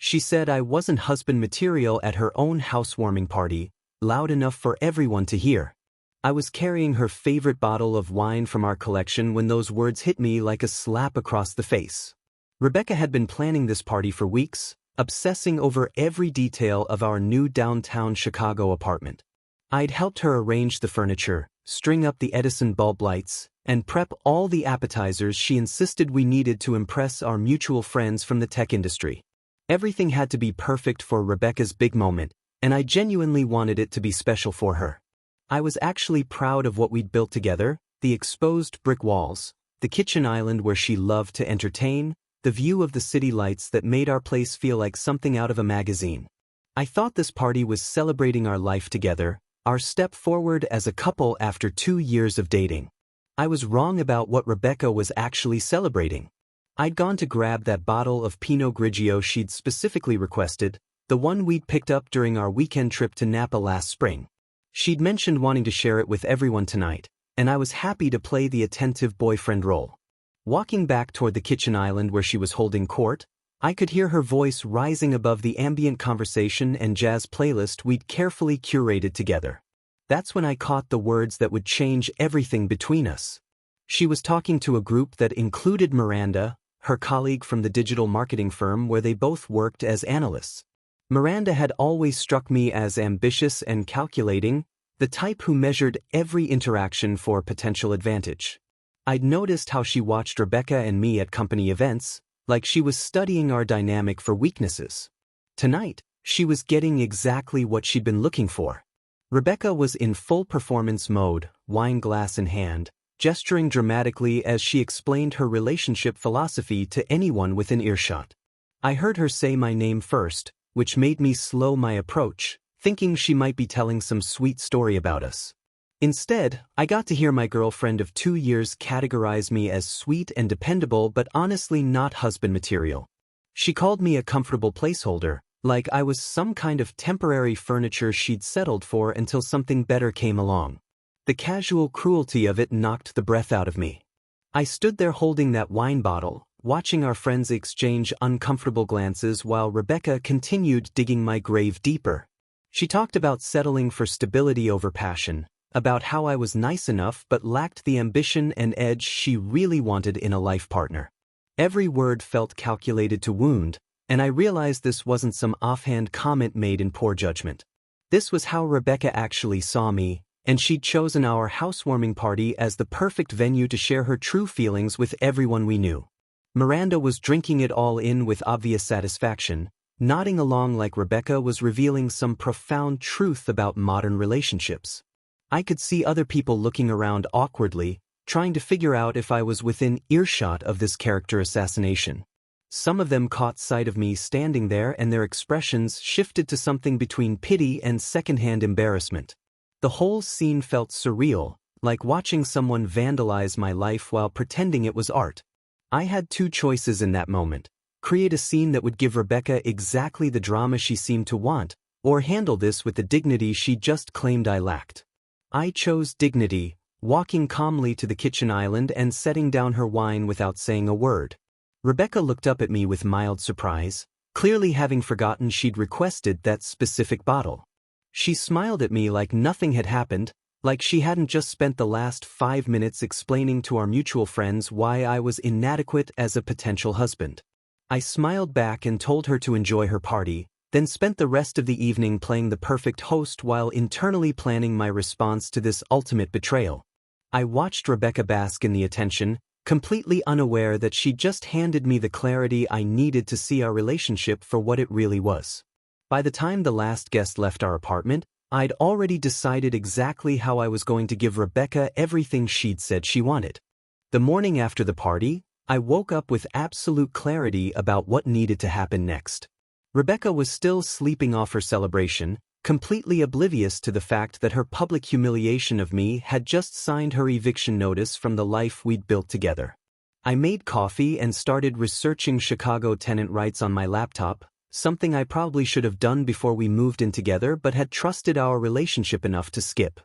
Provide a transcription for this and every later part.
She said I wasn't husband material at her own housewarming party, loud enough for everyone to hear. I was carrying her favorite bottle of wine from our collection when those words hit me like a slap across the face. Rebecca had been planning this party for weeks, obsessing over every detail of our new downtown Chicago apartment. I'd helped her arrange the furniture, string up the Edison bulb lights, and prep all the appetizers she insisted we needed to impress our mutual friends from the tech industry. Everything had to be perfect for Rebecca's big moment, and I genuinely wanted it to be special for her. I was actually proud of what we'd built together: the exposed brick walls, the kitchen island where she loved to entertain, the view of the city lights that made our place feel like something out of a magazine. I thought this party was celebrating our life together, our step forward as a couple after 2 years of dating. I was wrong about what Rebecca was actually celebrating. I'd gone to grab that bottle of Pinot Grigio she'd specifically requested, the one we'd picked up during our weekend trip to Napa last spring. She'd mentioned wanting to share it with everyone tonight, and I was happy to play the attentive boyfriend role. Walking back toward the kitchen island where she was holding court, I could hear her voice rising above the ambient conversation and jazz playlist we'd carefully curated together. That's when I caught the words that would change everything between us. She was talking to a group that included Miranda, her colleague from the digital marketing firm where they both worked as analysts. Miranda had always struck me as ambitious and calculating, the type who measured every interaction for potential advantage. I'd noticed how she watched Rebecca and me at company events, like she was studying our dynamic for weaknesses. Tonight, she was getting exactly what she'd been looking for. Rebecca was in full performance mode, wine glass in hand, gesturing dramatically as she explained her relationship philosophy to anyone within earshot. I heard her say my name first, which made me slow my approach, thinking she might be telling some sweet story about us. Instead, I got to hear my girlfriend of 2 years categorize me as sweet and dependable but honestly not husband material. She called me a comfortable placeholder, like I was some kind of temporary furniture she'd settled for until something better came along. The casual cruelty of it knocked the breath out of me. I stood there holding that wine bottle, watching our friends exchange uncomfortable glances while Rebecca continued digging my grave deeper. She talked about settling for stability over passion, about how I was nice enough but lacked the ambition and edge she really wanted in a life partner. Every word felt calculated to wound, and I realized this wasn't some offhand comment made in poor judgment. This was how Rebecca actually saw me, and she'd chosen our housewarming party as the perfect venue to share her true feelings with everyone we knew. Miranda was drinking it all in with obvious satisfaction, nodding along like Rebecca was revealing some profound truth about modern relationships. I could see other people looking around awkwardly, trying to figure out if I was within earshot of this character assassination. Some of them caught sight of me standing there and their expressions shifted to something between pity and secondhand embarrassment. The whole scene felt surreal, like watching someone vandalize my life while pretending it was art. I had 2 choices in that moment: create a scene that would give Rebecca exactly the drama she seemed to want, or handle this with the dignity she just claimed I lacked. I chose dignity, walking calmly to the kitchen island and setting down her wine without saying a word. Rebecca looked up at me with mild surprise, clearly having forgotten she'd requested that specific bottle. She smiled at me like nothing had happened, like she hadn't just spent the last 5 minutes explaining to our mutual friends why I was inadequate as a potential husband. I smiled back and told her to enjoy her party, then spent the rest of the evening playing the perfect host while internally planning my response to this ultimate betrayal. I watched Rebecca bask in the attention, completely unaware that she just handed me the clarity I needed to see our relationship for what it really was. By the time the last guest left our apartment, I'd already decided exactly how I was going to give Rebecca everything she'd said she wanted. The morning after the party, I woke up with absolute clarity about what needed to happen next. Rebecca was still sleeping off her celebration, completely oblivious to the fact that her public humiliation of me had just signed her eviction notice from the life we'd built together. I made coffee and started researching Chicago tenant rights on my laptop, something I probably should have done before we moved in together but had trusted our relationship enough to skip.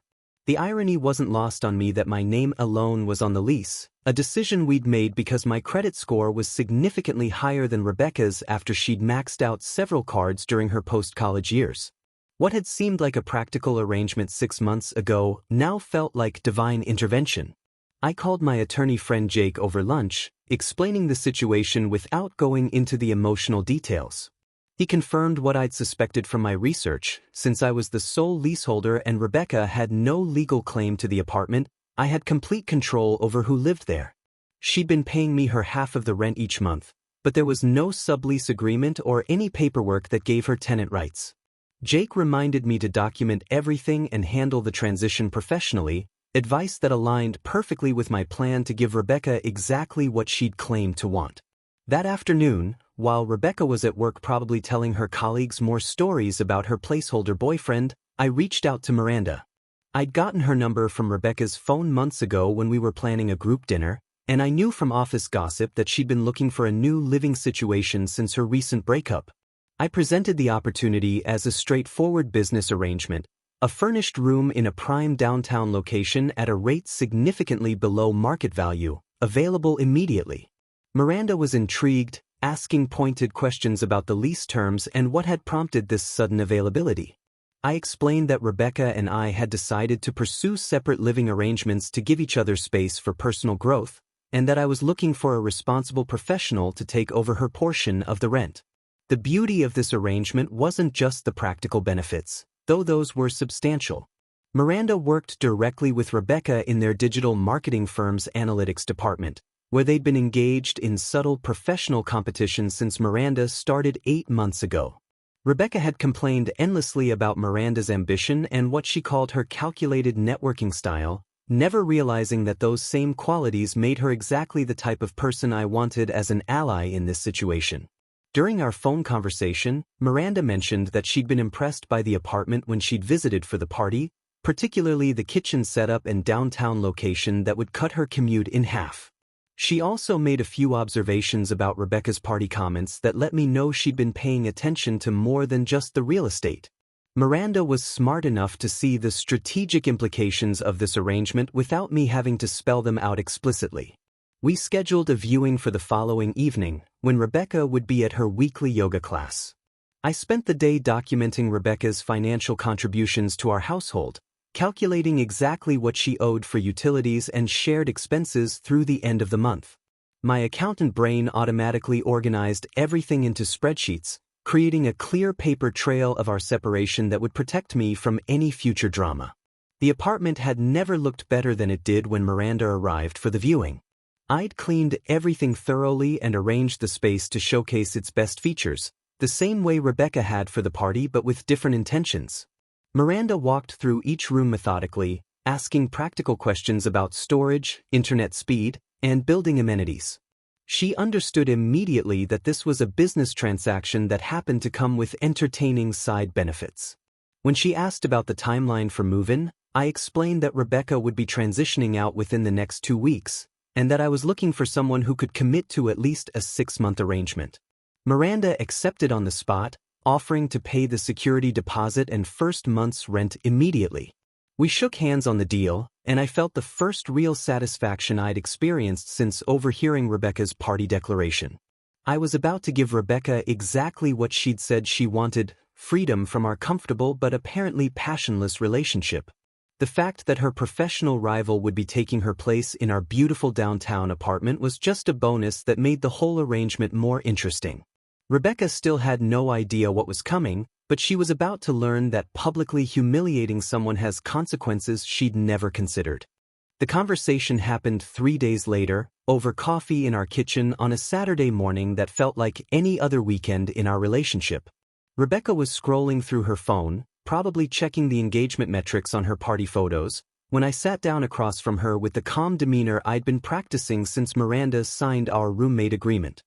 The irony wasn't lost on me that my name alone was on the lease, a decision we'd made because my credit score was significantly higher than Rebecca's after she'd maxed out several cards during her post-college years. What had seemed like a practical arrangement 6 months ago now felt like divine intervention. I called my attorney friend Jake over lunch, explaining the situation without going into the emotional details. He confirmed what I'd suspected from my research. Since I was the sole leaseholder and Rebecca had no legal claim to the apartment, I had complete control over who lived there. She'd been paying me her half of the rent each month, but there was no sublease agreement or any paperwork that gave her tenant rights. Jake reminded me to document everything and handle the transition professionally, advice that aligned perfectly with my plan to give Rebecca exactly what she'd claimed to want. That afternoon, while Rebecca was at work probably telling her colleagues more stories about her placeholder boyfriend, I reached out to Miranda. I'd gotten her number from Rebecca's phone months ago when we were planning a group dinner, and I knew from office gossip that she'd been looking for a new living situation since her recent breakup. I presented the opportunity as a straightforward business arrangement, a furnished room in a prime downtown location at a rate significantly below market value, available immediately. Miranda was intrigued, asking pointed questions about the lease terms and what had prompted this sudden availability. I explained that Rebecca and I had decided to pursue separate living arrangements to give each other space for personal growth, and that I was looking for a responsible professional to take over her portion of the rent. The beauty of this arrangement wasn't just the practical benefits, though those were substantial. Miranda worked directly with Rebecca in their digital marketing firm's analytics department, where they'd been engaged in subtle professional competition since Miranda started 8 months ago. Rebecca had complained endlessly about Miranda's ambition and what she called her calculated networking style, never realizing that those same qualities made her exactly the type of person I wanted as an ally in this situation. During our phone conversation, Miranda mentioned that she'd been impressed by the apartment when she'd visited for the party, particularly the kitchen setup and downtown location that would cut her commute in half. She also made a few observations about Rebecca's party comments that let me know she'd been paying attention to more than just the real estate. Miranda was smart enough to see the strategic implications of this arrangement without me having to spell them out explicitly. We scheduled a viewing for the following evening, when Rebecca would be at her weekly yoga class. I spent the day documenting Rebecca's financial contributions to our household, calculating exactly what she owed for utilities and shared expenses through the end of the month. My accountant brain automatically organized everything into spreadsheets, creating a clear paper trail of our separation that would protect me from any future drama. The apartment had never looked better than it did when Miranda arrived for the viewing. I'd cleaned everything thoroughly and arranged the space to showcase its best features, the same way Rebecca had for the party but with different intentions. Miranda walked through each room methodically, asking practical questions about storage, internet speed, and building amenities. She understood immediately that this was a business transaction that happened to come with entertaining side benefits. When she asked about the timeline for move-in, I explained that Rebecca would be transitioning out within the next 2 weeks, and that I was looking for someone who could commit to at least a 6-month arrangement. Miranda accepted on the spot, offering to pay the security deposit and first month's rent immediately. We shook hands on the deal, and I felt the first real satisfaction I'd experienced since overhearing Rebecca's party declaration. I was about to give Rebecca exactly what she'd said she wanted: freedom from our comfortable but apparently passionless relationship. The fact that her professional rival would be taking her place in our beautiful downtown apartment was just a bonus that made the whole arrangement more interesting. Rebecca still had no idea what was coming, but she was about to learn that publicly humiliating someone has consequences she'd never considered. The conversation happened 3 days later, over coffee in our kitchen on a Saturday morning that felt like any other weekend in our relationship. Rebecca was scrolling through her phone, probably checking the engagement metrics on her party photos, when I sat down across from her with the calm demeanor I'd been practicing since Miranda signed our roommate agreement.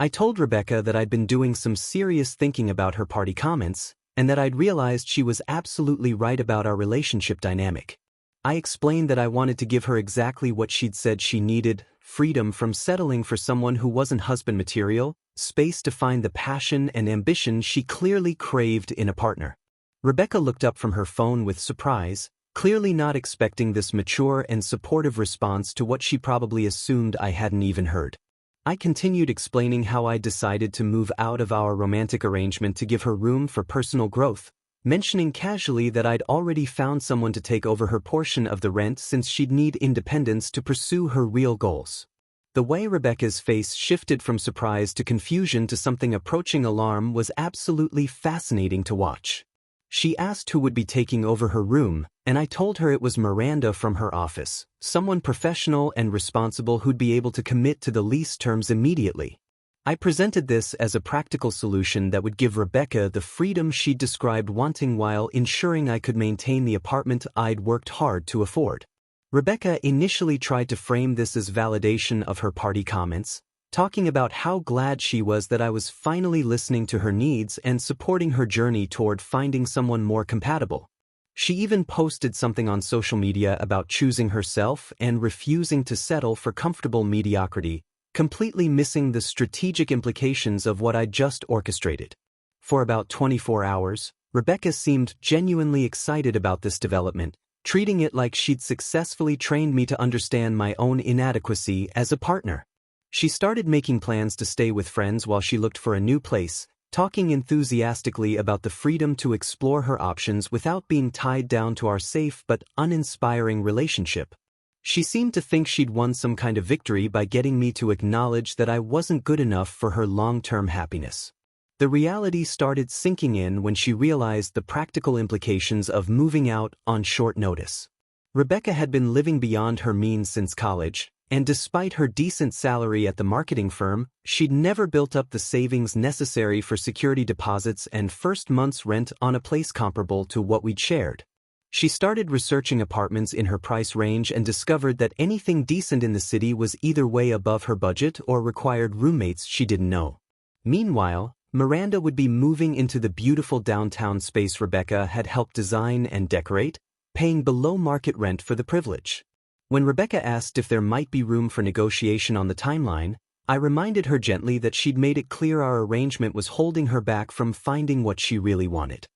I told Rebecca that I'd been doing some serious thinking about her party comments, and that I'd realized she was absolutely right about our relationship dynamic. I explained that I wanted to give her exactly what she'd said she needed: freedom from settling for someone who wasn't husband material, space to find the passion and ambition she clearly craved in a partner. Rebecca looked up from her phone with surprise, clearly not expecting this mature and supportive response to what she probably assumed I hadn't even heard. I continued explaining how I decided to move out of our romantic arrangement to give her room for personal growth, mentioning casually that I'd already found someone to take over her portion of the rent since she'd need independence to pursue her real goals. The way Rebecca's face shifted from surprise to confusion to something approaching alarm was absolutely fascinating to watch. She asked who would be taking over her room, and I told her it was Miranda from her office, someone professional and responsible who'd be able to commit to the lease terms immediately. I presented this as a practical solution that would give Rebecca the freedom she'd described wanting while ensuring I could maintain the apartment I'd worked hard to afford. Rebecca initially tried to frame this as validation of her party comments, talking about how glad she was that I was finally listening to her needs and supporting her journey toward finding someone more compatible. She even posted something on social media about choosing herself and refusing to settle for comfortable mediocrity, completely missing the strategic implications of what I'd just orchestrated. For about 24 hours, Rebecca seemed genuinely excited about this development, treating it like she'd successfully trained me to understand my own inadequacy as a partner. She started making plans to stay with friends while she looked for a new place, talking enthusiastically about the freedom to explore her options without being tied down to our safe but uninspiring relationship. She seemed to think she'd won some kind of victory by getting me to acknowledge that I wasn't good enough for her long-term happiness. The reality started sinking in when she realized the practical implications of moving out on short notice. Rebecca had been living beyond her means since college, and despite her decent salary at the marketing firm, she'd never built up the savings necessary for security deposits and first month's rent on a place comparable to what we'd shared. She started researching apartments in her price range and discovered that anything decent in the city was either way above her budget or required roommates she didn't know. Meanwhile, Miranda would be moving into the beautiful downtown space Rebecca had helped design and decorate, paying below-market rent for the privilege. When Rebecca asked if there might be room for negotiation on the timeline, I reminded her gently that she'd made it clear our arrangement was holding her back from finding what she really wanted.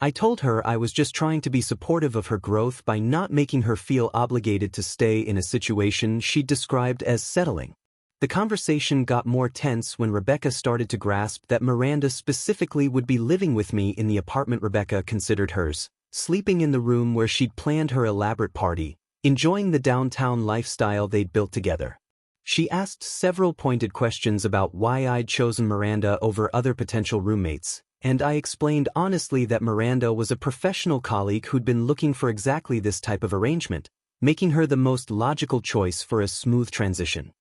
I told her I was just trying to be supportive of her growth by not making her feel obligated to stay in a situation she'd described as settling. The conversation got more tense when Rebecca started to grasp that Miranda specifically would be living with me in the apartment Rebecca considered hers, sleeping in the room where she'd planned her elaborate party, enjoying the downtown lifestyle they'd built together. She asked several pointed questions about why I'd chosen Miranda over other potential roommates, and I explained honestly that Miranda was a professional colleague who'd been looking for exactly this type of arrangement, making her the most logical choice for a smooth transition.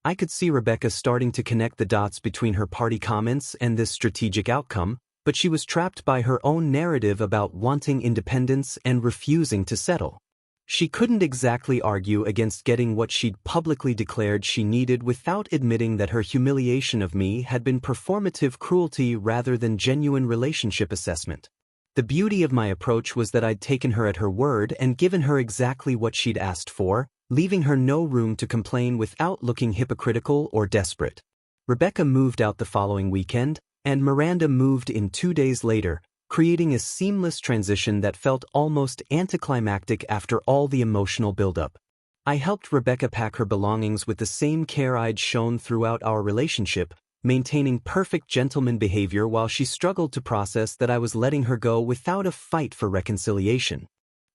I could see Rebecca starting to connect the dots between her party comments and this strategic outcome, but she was trapped by her own narrative about wanting independence and refusing to settle. She couldn't exactly argue against getting what she'd publicly declared she needed without admitting that her humiliation of me had been performative cruelty rather than genuine relationship assessment. The beauty of my approach was that I'd taken her at her word and given her exactly what she'd asked for, leaving her no room to complain without looking hypocritical or desperate. Rebecca moved out the following weekend, and Miranda moved in 2 days later, creating a seamless transition that felt almost anticlimactic after all the emotional buildup. I helped Rebecca pack her belongings with the same care I'd shown throughout our relationship, maintaining perfect gentleman behavior while she struggled to process that I was letting her go without a fight for reconciliation.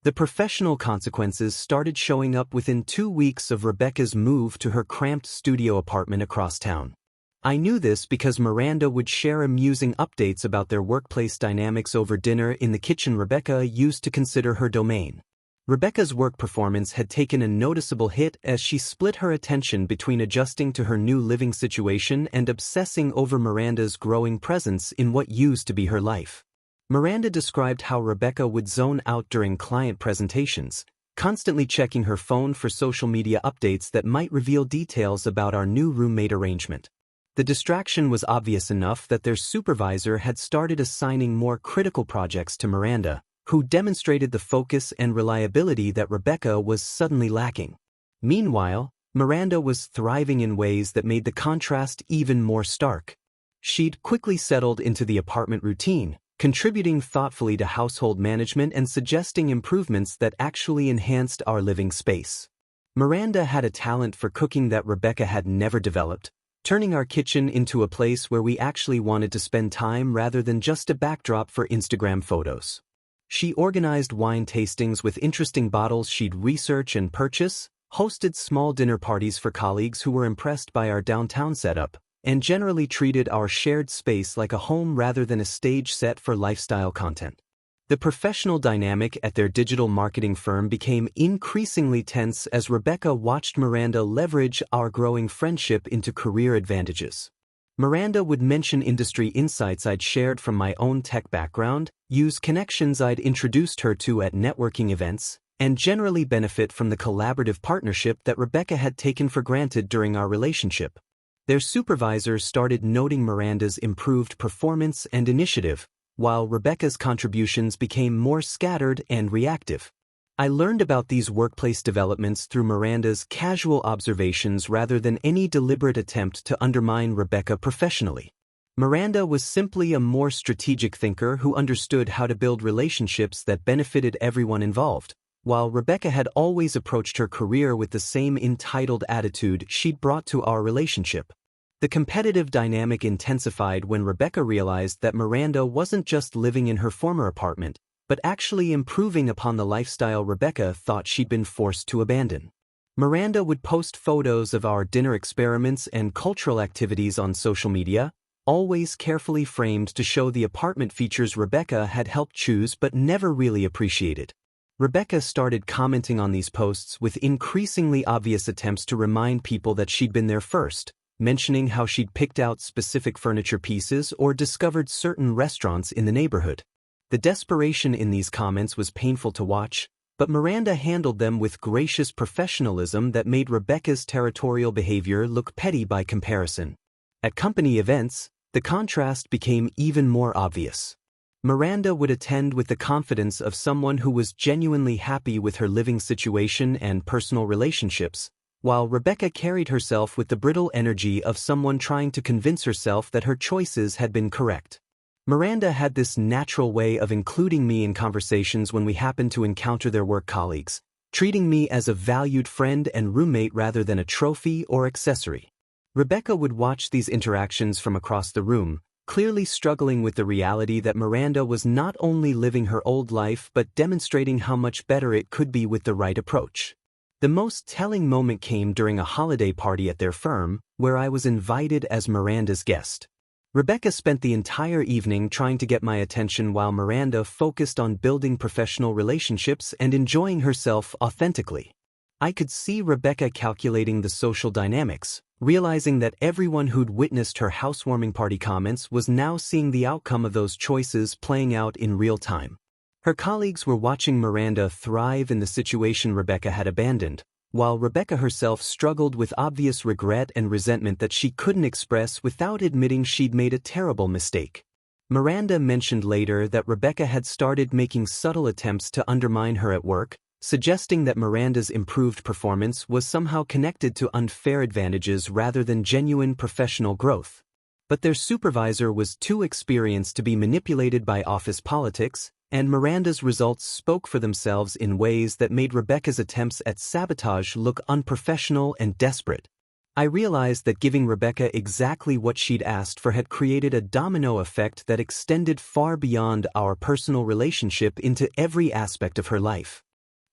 The professional consequences started showing up within 2 weeks of Rebecca's move to her cramped studio apartment across town. I knew this because Miranda would share amusing updates about their workplace dynamics over dinner in the kitchen Rebecca used to consider her domain. Rebecca's work performance had taken a noticeable hit as she split her attention between adjusting to her new living situation and obsessing over Miranda's growing presence in what used to be her life. Miranda described how Rebecca would zone out during client presentations, constantly checking her phone for social media updates that might reveal details about our new roommate arrangement. The distraction was obvious enough that their supervisor had started assigning more critical projects to Miranda, who demonstrated the focus and reliability that Rebecca was suddenly lacking. Meanwhile, Miranda was thriving in ways that made the contrast even more stark. She'd quickly settled into the apartment routine, contributing thoughtfully to household management and suggesting improvements that actually enhanced our living space. Miranda had a talent for cooking that Rebecca had never developed, turning our kitchen into a place where we actually wanted to spend time rather than just a backdrop for Instagram photos. She organized wine tastings with interesting bottles she'd research and purchase, hosted small dinner parties for colleagues who were impressed by our downtown setup, and generally treated our shared space like a home rather than a stage set for lifestyle content. The professional dynamic at their digital marketing firm became increasingly tense as Rebecca watched Miranda leverage our growing friendship into career advantages. Miranda would mention industry insights I'd shared from my own tech background, use connections I'd introduced her to at networking events, and generally benefit from the collaborative partnership that Rebecca had taken for granted during our relationship. Their supervisors started noting Miranda's improved performance and initiative, while Rebecca's contributions became more scattered and reactive. I learned about these workplace developments through Miranda's casual observations rather than any deliberate attempt to undermine Rebecca professionally. Miranda was simply a more strategic thinker who understood how to build relationships that benefited everyone involved, while Rebecca had always approached her career with the same entitled attitude she'd brought to our relationship. The competitive dynamic intensified when Rebecca realized that Miranda wasn't just living in her former apartment, but actually improving upon the lifestyle Rebecca thought she'd been forced to abandon. Miranda would post photos of our dinner experiments and cultural activities on social media, always carefully framed to show the apartment features Rebecca had helped choose but never really appreciated. Rebecca started commenting on these posts with increasingly obvious attempts to remind people that she'd been there first, mentioning how she'd picked out specific furniture pieces or discovered certain restaurants in the neighborhood. The desperation in these comments was painful to watch, but Miranda handled them with gracious professionalism that made Rebecca's territorial behavior look petty by comparison. At company events, the contrast became even more obvious. Miranda would attend with the confidence of someone who was genuinely happy with her living situation and personal relationships, while Rebecca carried herself with the brittle energy of someone trying to convince herself that her choices had been correct. Miranda had this natural way of including me in conversations when we happened to encounter their work colleagues, treating me as a valued friend and roommate rather than a trophy or accessory. Rebecca would watch these interactions from across the room, clearly struggling with the reality that Miranda was not only living her old life but demonstrating how much better it could be with the right approach. The most telling moment came during a holiday party at their firm, where I was invited as Miranda's guest. Rebecca spent the entire evening trying to get my attention while Miranda focused on building professional relationships and enjoying herself authentically. I could see Rebecca calculating the social dynamics, realizing that everyone who'd witnessed her housewarming party comments was now seeing the outcome of those choices playing out in real time. Her colleagues were watching Miranda thrive in the situation Rebecca had abandoned, while Rebecca herself struggled with obvious regret and resentment that she couldn't express without admitting she'd made a terrible mistake. Miranda mentioned later that Rebecca had started making subtle attempts to undermine her at work, suggesting that Miranda's improved performance was somehow connected to unfair advantages rather than genuine professional growth. But their supervisor was too experienced to be manipulated by office politics, and Miranda's results spoke for themselves in ways that made Rebecca's attempts at sabotage look unprofessional and desperate. I realized that giving Rebecca exactly what she'd asked for had created a domino effect that extended far beyond our personal relationship into every aspect of her life.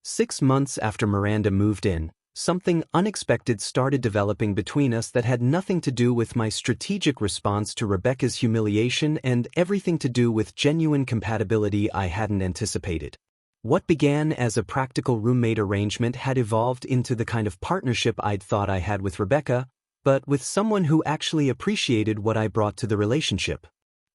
6 months after Miranda moved in, something unexpected started developing between us that had nothing to do with my strategic response to Rebecca's humiliation and everything to do with genuine compatibility I hadn't anticipated. What began as a practical roommate arrangement had evolved into the kind of partnership I'd thought I had with Rebecca, but with someone who actually appreciated what I brought to the relationship.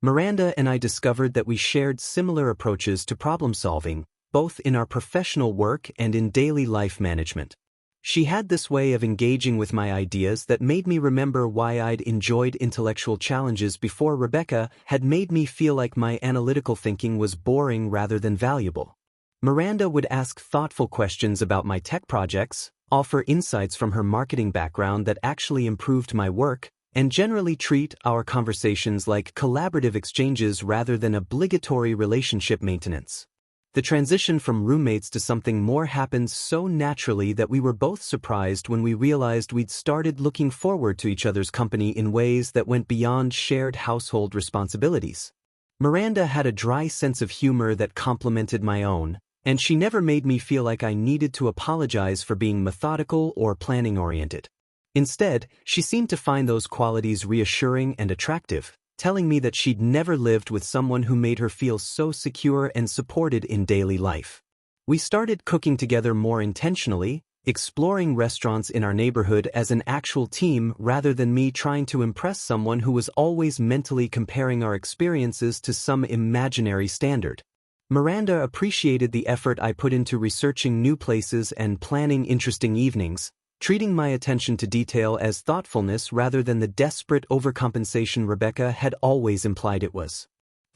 Miranda and I discovered that we shared similar approaches to problem solving, both in our professional work and in daily life management. She had this way of engaging with my ideas that made me remember why I'd enjoyed intellectual challenges before Rebecca had made me feel like my analytical thinking was boring rather than valuable. Miranda would ask thoughtful questions about my tech projects, offer insights from her marketing background that actually improved my work, and generally treat our conversations like collaborative exchanges rather than obligatory relationship maintenance. The transition from roommates to something more happened so naturally that we were both surprised when we realized we'd started looking forward to each other's company in ways that went beyond shared household responsibilities. Miranda had a dry sense of humor that complemented my own, and she never made me feel like I needed to apologize for being methodical or planning-oriented. Instead, she seemed to find those qualities reassuring and attractive, telling me that she'd never lived with someone who made her feel so secure and supported in daily life. We started cooking together more intentionally, exploring restaurants in our neighborhood as an actual team rather than me trying to impress someone who was always mentally comparing our experiences to some imaginary standard. Miranda appreciated the effort I put into researching new places and planning interesting evenings, treating my attention to detail as thoughtfulness rather than the desperate overcompensation Rebecca had always implied it was.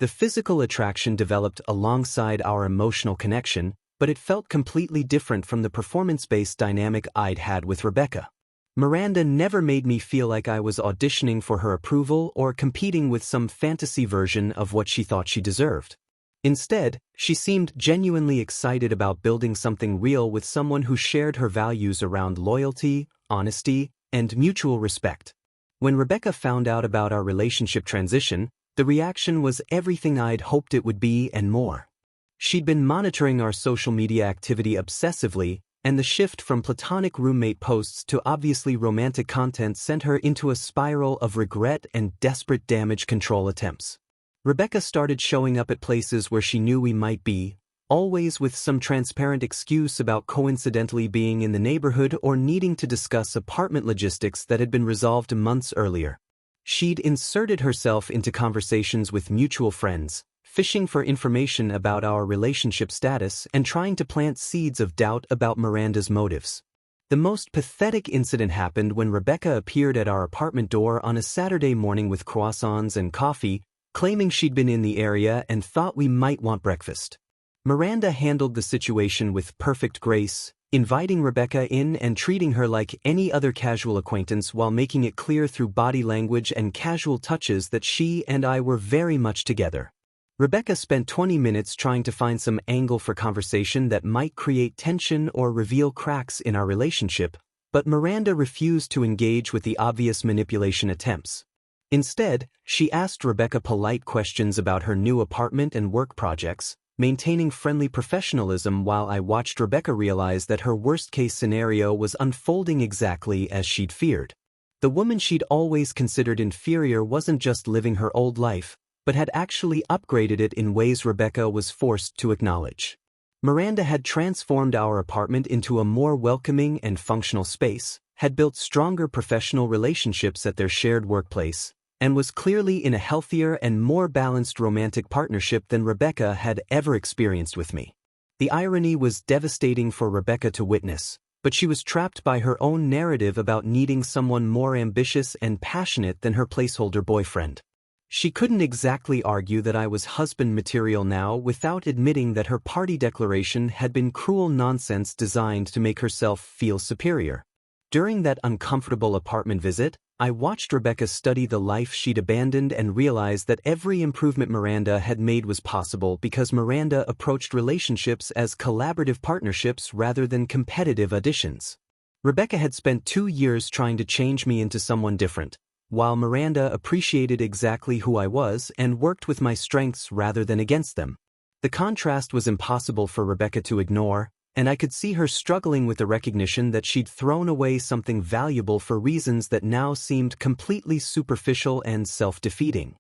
The physical attraction developed alongside our emotional connection, but it felt completely different from the performance-based dynamic I'd had with Rebecca. Miranda never made me feel like I was auditioning for her approval or competing with some fantasy version of what she thought she deserved. Instead, she seemed genuinely excited about building something real with someone who shared her values around loyalty, honesty, and mutual respect. When Rebecca found out about our relationship transition, the reaction was everything I'd hoped it would be and more. She'd been monitoring our social media activity obsessively, and the shift from platonic roommate posts to obviously romantic content sent her into a spiral of regret and desperate damage control attempts. Rebecca started showing up at places where she knew we might be, always with some transparent excuse about coincidentally being in the neighborhood or needing to discuss apartment logistics that had been resolved months earlier. She'd inserted herself into conversations with mutual friends, fishing for information about our relationship status and trying to plant seeds of doubt about Miranda's motives. The most pathetic incident happened when Rebecca appeared at our apartment door on a Saturday morning with croissants and coffee, claiming she'd been in the area and thought we might want breakfast. Miranda handled the situation with perfect grace, inviting Rebecca in and treating her like any other casual acquaintance while making it clear through body language and casual touches that she and I were very much together. Rebecca spent 20 minutes trying to find some angle for conversation that might create tension or reveal cracks in our relationship, but Miranda refused to engage with the obvious manipulation attempts. Instead, she asked Rebecca polite questions about her new apartment and work projects, maintaining friendly professionalism while I watched Rebecca realize that her worst-case scenario was unfolding exactly as she'd feared. The woman she'd always considered inferior wasn't just living her old life, but had actually upgraded it in ways Rebecca was forced to acknowledge. Miranda had transformed our apartment into a more welcoming and functional space, had built stronger professional relationships at their shared workplace, and was clearly in a healthier and more balanced romantic partnership than Rebecca had ever experienced with me. The irony was devastating for Rebecca to witness, but she was trapped by her own narrative about needing someone more ambitious and passionate than her placeholder boyfriend. She couldn't exactly argue that I was husband material now without admitting that her party declaration had been cruel nonsense designed to make herself feel superior. During that uncomfortable apartment visit, I watched Rebecca study the life she'd abandoned and realized that every improvement Miranda had made was possible because Miranda approached relationships as collaborative partnerships rather than competitive additions. Rebecca had spent 2 years trying to change me into someone different, while Miranda appreciated exactly who I was and worked with my strengths rather than against them. The contrast was impossible for Rebecca to ignore, and I could see her struggling with the recognition that she'd thrown away something valuable for reasons that now seemed completely superficial and self-defeating.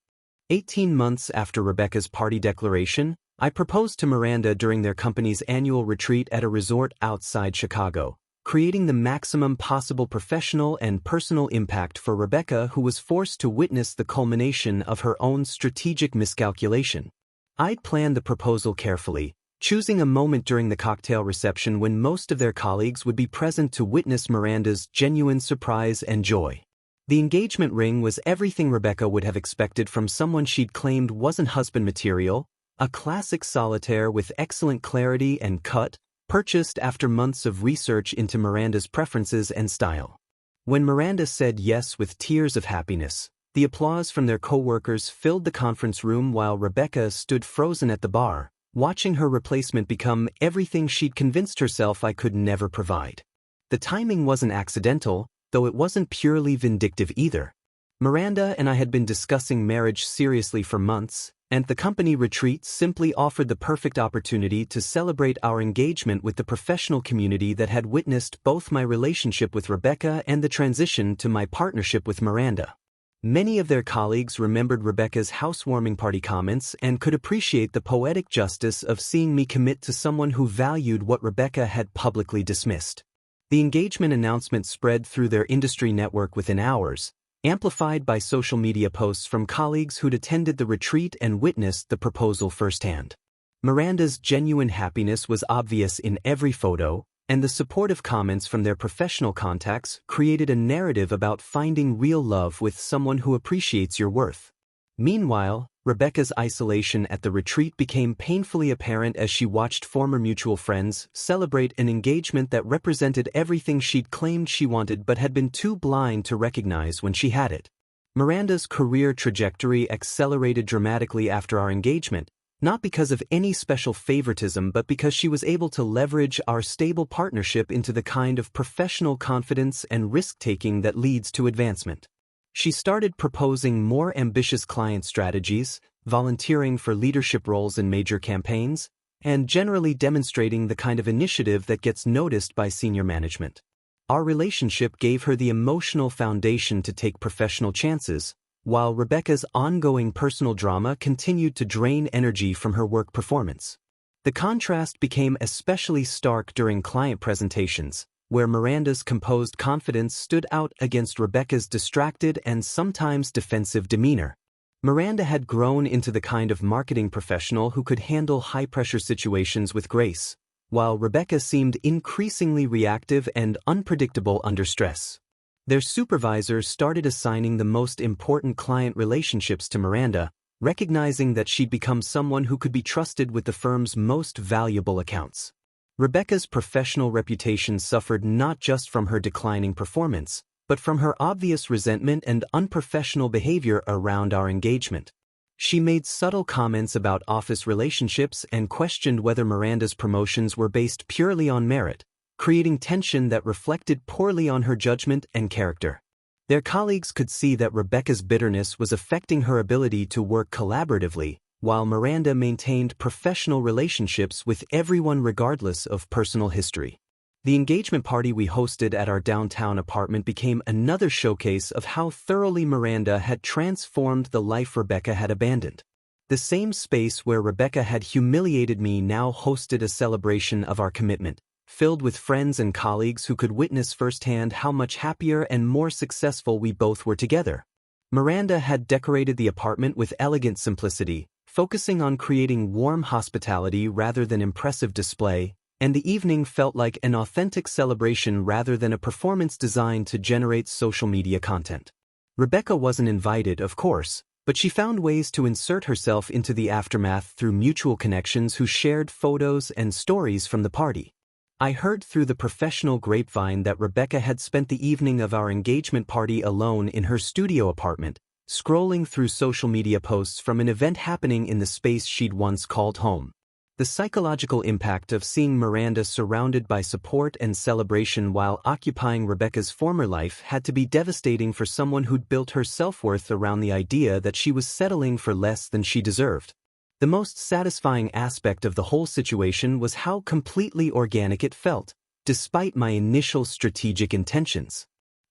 18 months after Rebecca's party declaration, I proposed to Miranda during their company's annual retreat at a resort outside Chicago, creating the maximum possible professional and personal impact for Rebecca, who was forced to witness the culmination of her own strategic miscalculation. I'd planned the proposal carefully, choosing a moment during the cocktail reception when most of their colleagues would be present to witness Miranda's genuine surprise and joy. The engagement ring was everything Rebecca would have expected from someone she'd claimed wasn't husband material, a classic solitaire with excellent clarity and cut, purchased after months of research into Miranda's preferences and style. When Miranda said yes with tears of happiness, the applause from their co-workers filled the conference room while Rebecca stood frozen at the bar, watching her replacement become everything she'd convinced herself I could never provide. The timing wasn't accidental, though it wasn't purely vindictive either. Miranda and I had been discussing marriage seriously for months, and the company retreat simply offered the perfect opportunity to celebrate our engagement with the professional community that had witnessed both my relationship with Rebecca and the transition to my partnership with Miranda. Many of their colleagues remembered Rebecca's housewarming party comments and could appreciate the poetic justice of seeing me commit to someone who valued what Rebecca had publicly dismissed. The engagement announcement spread through their industry network within hours, amplified by social media posts from colleagues who'd attended the retreat and witnessed the proposal firsthand. Miranda's genuine happiness was obvious in every photo, and the supportive comments from their professional contacts created a narrative about finding real love with someone who appreciates your worth. Meanwhile, Rebecca's isolation at the retreat became painfully apparent as she watched former mutual friends celebrate an engagement that represented everything she'd claimed she wanted but had been too blind to recognize when she had it. Miranda's career trajectory accelerated dramatically after our engagement, not because of any special favoritism but because she was able to leverage our stable partnership into the kind of professional confidence and risk-taking that leads to advancement. She started proposing more ambitious client strategies, volunteering for leadership roles in major campaigns, and generally demonstrating the kind of initiative that gets noticed by senior management. Our relationship gave her the emotional foundation to take professional chances, while Rebecca's ongoing personal drama continued to drain energy from her work performance. The contrast became especially stark during client presentations, where Miranda's composed confidence stood out against Rebecca's distracted and sometimes defensive demeanor. Miranda had grown into the kind of marketing professional who could handle high-pressure situations with grace, while Rebecca seemed increasingly reactive and unpredictable under stress. Their supervisors started assigning the most important client relationships to Miranda, recognizing that she'd become someone who could be trusted with the firm's most valuable accounts. Rebecca's professional reputation suffered not just from her declining performance, but from her obvious resentment and unprofessional behavior around our engagement. She made subtle comments about office relationships and questioned whether Miranda's promotions were based purely on merit, creating tension that reflected poorly on her judgment and character. Their colleagues could see that Rebecca's bitterness was affecting her ability to work collaboratively, while Miranda maintained professional relationships with everyone regardless of personal history. The engagement party we hosted at our downtown apartment became another showcase of how thoroughly Miranda had transformed the life Rebecca had abandoned. The same space where Rebecca had humiliated me now hosted a celebration of our commitment, filled with friends and colleagues who could witness firsthand how much happier and more successful we both were together. Miranda had decorated the apartment with elegant simplicity, focusing on creating warm hospitality rather than impressive display, and the evening felt like an authentic celebration rather than a performance designed to generate social media content. Rebecca wasn't invited, of course, but she found ways to insert herself into the aftermath through mutual connections who shared photos and stories from the party. I heard through the professional grapevine that Rebecca had spent the evening of our engagement party alone in her studio apartment, scrolling through social media posts from an event happening in the space she'd once called home. The psychological impact of seeing Miranda surrounded by support and celebration while occupying Rebecca's former life had to be devastating for someone who'd built her self-worth around the idea that she was settling for less than she deserved. The most satisfying aspect of the whole situation was how completely organic it felt, despite my initial strategic intentions.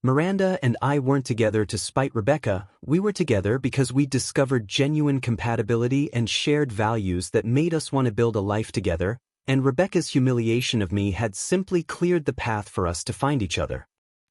Miranda and I weren't together to spite Rebecca, we were together because we discovered genuine compatibility and shared values that made us want to build a life together, and Rebecca's humiliation of me had simply cleared the path for us to find each other.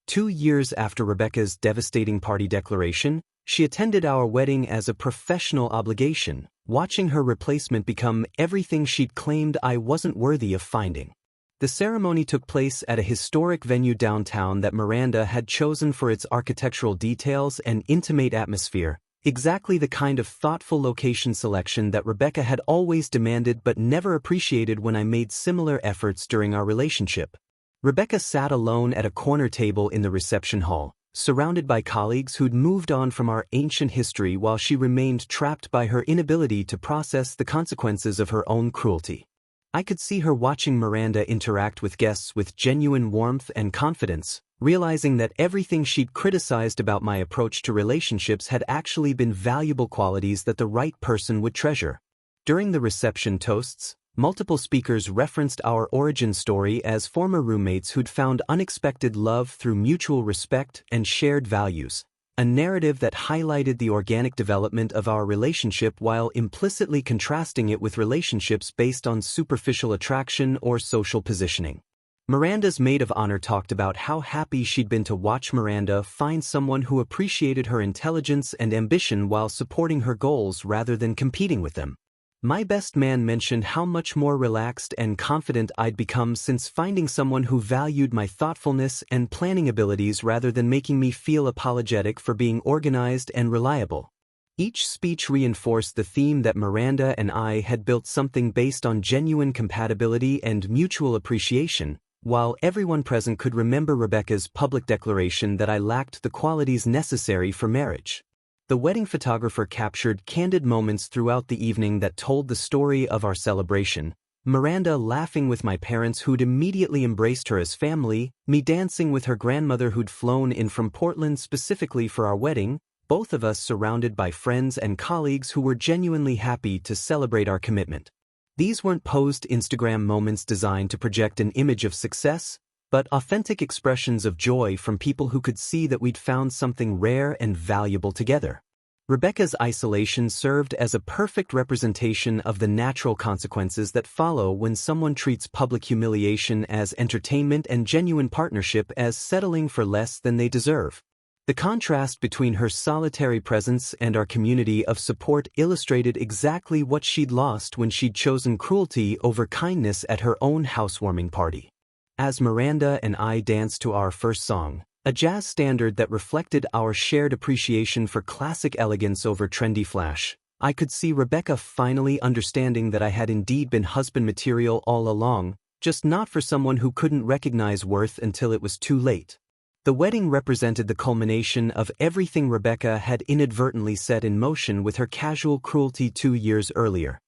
2 years after Rebecca's devastating party declaration, she attended our wedding as a professional obligation, watching her replacement become everything she'd claimed I wasn't worthy of finding. The ceremony took place at a historic venue downtown that Miranda had chosen for its architectural details and intimate atmosphere, exactly the kind of thoughtful location selection that Rebecca had always demanded but never appreciated when I made similar efforts during our relationship. Rebecca sat alone at a corner table in the reception hall, surrounded by colleagues who'd moved on from our ancient history while she remained trapped by her inability to process the consequences of her own cruelty. I could see her watching Miranda interact with guests with genuine warmth and confidence, realizing that everything she'd criticized about my approach to relationships had actually been valuable qualities that the right person would treasure. During the reception toasts, multiple speakers referenced our origin story as former roommates who'd found unexpected love through mutual respect and shared values, a narrative that highlighted the organic development of our relationship while implicitly contrasting it with relationships based on superficial attraction or social positioning. Miranda's maid of honor talked about how happy she'd been to watch Miranda find someone who appreciated her intelligence and ambition while supporting her goals rather than competing with them. My best man mentioned how much more relaxed and confident I'd become since finding someone who valued my thoughtfulness and planning abilities rather than making me feel apologetic for being organized and reliable. Each speech reinforced the theme that Miranda and I had built something based on genuine compatibility and mutual appreciation, while everyone present could remember Rebecca's public declaration that I lacked the qualities necessary for marriage. The wedding photographer captured candid moments throughout the evening that told the story of our celebration, Miranda laughing with my parents who'd immediately embraced her as family, me dancing with her grandmother who'd flown in from Portland specifically for our wedding, both of us surrounded by friends and colleagues who were genuinely happy to celebrate our commitment. These weren't posed Instagram moments designed to project an image of success, but authentic expressions of joy from people who could see that we'd found something rare and valuable together. Rebecca's isolation served as a perfect representation of the natural consequences that follow when someone treats public humiliation as entertainment and genuine partnership as settling for less than they deserve. The contrast between her solitary presence and our community of support illustrated exactly what she'd lost when she'd chosen cruelty over kindness at her own housewarming party. As Miranda and I danced to our first song, a jazz standard that reflected our shared appreciation for classic elegance over trendy flash, I could see Rebecca finally understanding that I had indeed been husband material all along, just not for someone who couldn't recognize worth until it was too late. The wedding represented the culmination of everything Rebecca had inadvertently set in motion with her casual cruelty 2 years earlier.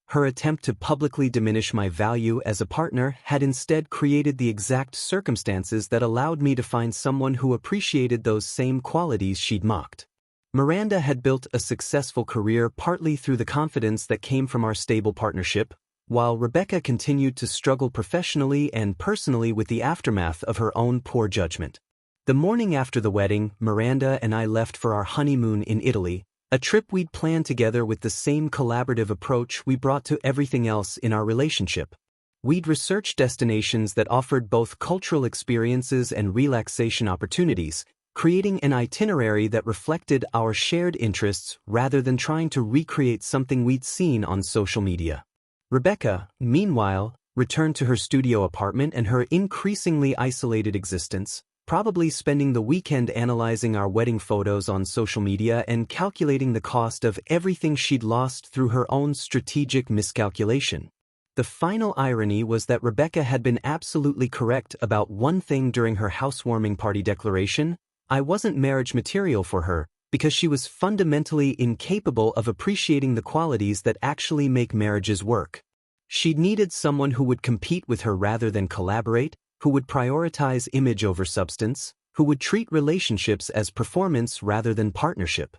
Her attempt to publicly diminish my value as a partner had instead created the exact circumstances that allowed me to find someone who appreciated those same qualities she'd mocked. Miranda had built a successful career partly through the confidence that came from our stable partnership, while Rebecca continued to struggle professionally and personally with the aftermath of her own poor judgment. The morning after the wedding, Miranda and I left for our honeymoon in Italy, a trip we'd planned together with the same collaborative approach we brought to everything else in our relationship. We'd researched destinations that offered both cultural experiences and relaxation opportunities, creating an itinerary that reflected our shared interests rather than trying to recreate something we'd seen on social media. Rebecca, meanwhile, returned to her studio apartment and her increasingly isolated existence, probably spending the weekend analyzing our wedding photos on social media and calculating the cost of everything she'd lost through her own strategic miscalculation. The final irony was that Rebecca had been absolutely correct about one thing during her housewarming party declaration: I wasn't marriage material for her, because she was fundamentally incapable of appreciating the qualities that actually make marriages work. She'd needed someone who would compete with her rather than collaborate, who would prioritize image over substance, who would treat relationships as performance rather than partnership.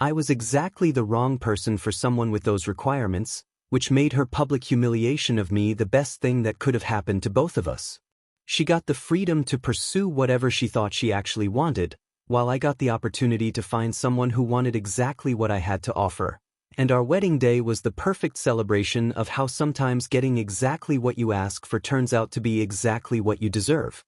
I was exactly the wrong person for someone with those requirements, which made her public humiliation of me the best thing that could have happened to both of us. She got the freedom to pursue whatever she thought she actually wanted, while I got the opportunity to find someone who wanted exactly what I had to offer. And our wedding day was the perfect celebration of how sometimes getting exactly what you ask for turns out to be exactly what you deserve.